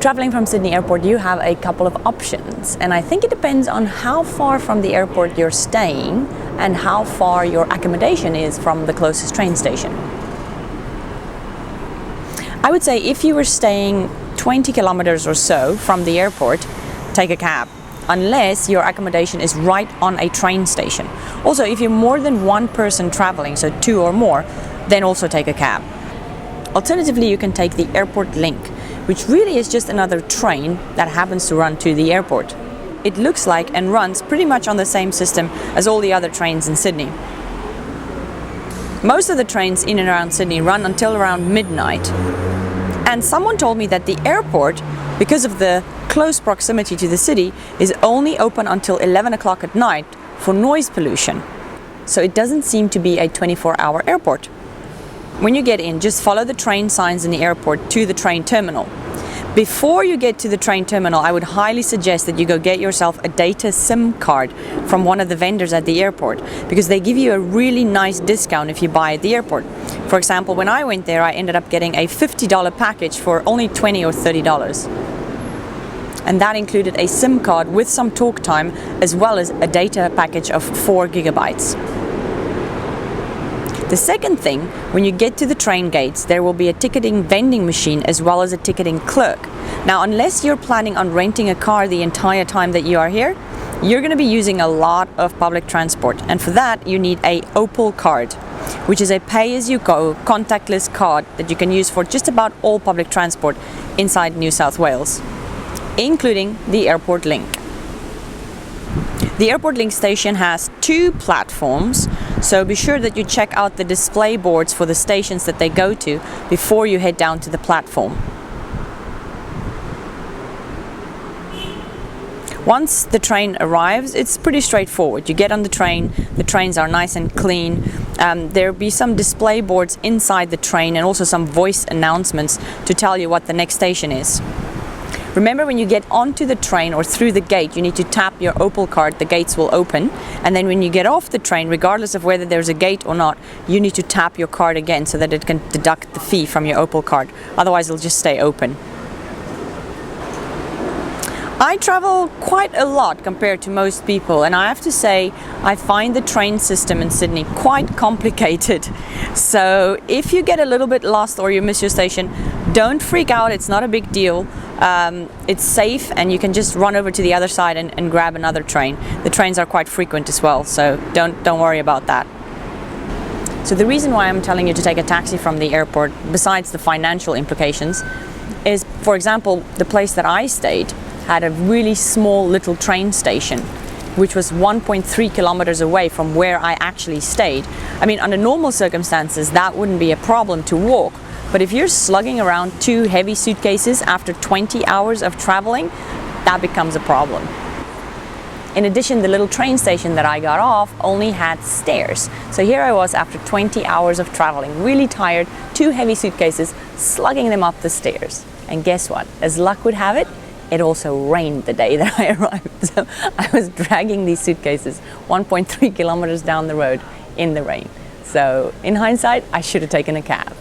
traveling from Sydney Airport, you have a couple of options, and I think it depends on how far from the airport you're staying and how far your accommodation is from the closest train station. I would say if you were staying 20 kilometers or so from the airport, take a cab, unless your accommodation is right on a train station. Also, if you're more than one person traveling, so 2 or more, then also take a cab. Alternatively, you can take the Airport Link, which really is just another train that happens to run to the airport. It looks like and runs pretty much on the same system as all the other trains in Sydney. Most of the trains in and around Sydney run until around midnight. And someone told me that the airport, because of the close proximity to the city, is only open until 11 o'clock at night for noise pollution. So it doesn't seem to be a 24-hour airport. When you get in, just follow the train signs in the airport to the train terminal. Before you get to the train terminal, I would highly suggest that you go get yourself a data SIM card from one of the vendors at the airport, because they give you a really nice discount if you buy at the airport. For example, when I went there, I ended up getting a $50 package for only $20 or $30. And that included a SIM card with some talk time, as well as a data package of 4 gigabytes. The second thing, when you get to the train gates, there will be a ticketing vending machine as well as a ticketing clerk. Now, unless you're planning on renting a car the entire time that you are here, you're going to be using a lot of public transport. And for that, you need a Opal card, which is a pay-as-you-go contactless card that you can use for just about all public transport inside New South Wales, including the Airport Link. The Airport Link station has 2 platforms, so be sure that you check out the display boards for the stations that they go to before you head down to the platform. Once the train arrives, it's pretty straightforward. You get on the trains are nice and clean. There'll be some display boards inside the train and also some voice announcements to tell you what the next station is. Remember, when you get onto the train or through the gate, you need to tap your Opal card, the gates will open. And then when you get off the train, regardless of whether there's a gate or not, you need to tap your card again so that it can deduct the fee from your Opal card. Otherwise, it'll just stay open. I travel quite a lot compared to most people, and I have to say I find the train system in Sydney quite complicated. So if you get a little bit lost or you miss your station, don't freak out, it's not a big deal. It's safe and you can just run over to the other side and grab another train. The trains are quite frequent as well, so don't worry about that. So the reason why I'm telling you to take a taxi from the airport, besides the financial implications, is, for example, the place that I stayed had a really small little train station, which was 1.3 kilometers away from where I actually stayed. I mean, under normal circumstances, that wouldn't be a problem to walk. But if you're slugging around 2 heavy suitcases after 20 hours of traveling, that becomes a problem. In addition, the little train station that I got off only had stairs. So here I was after 20 hours of traveling, really tired, 2 heavy suitcases, slugging them up the stairs. And guess what? As luck would have it, it also rained the day that I arrived. So I was dragging these suitcases 1.3 kilometers down the road in the rain. So in hindsight, I should have taken a cab.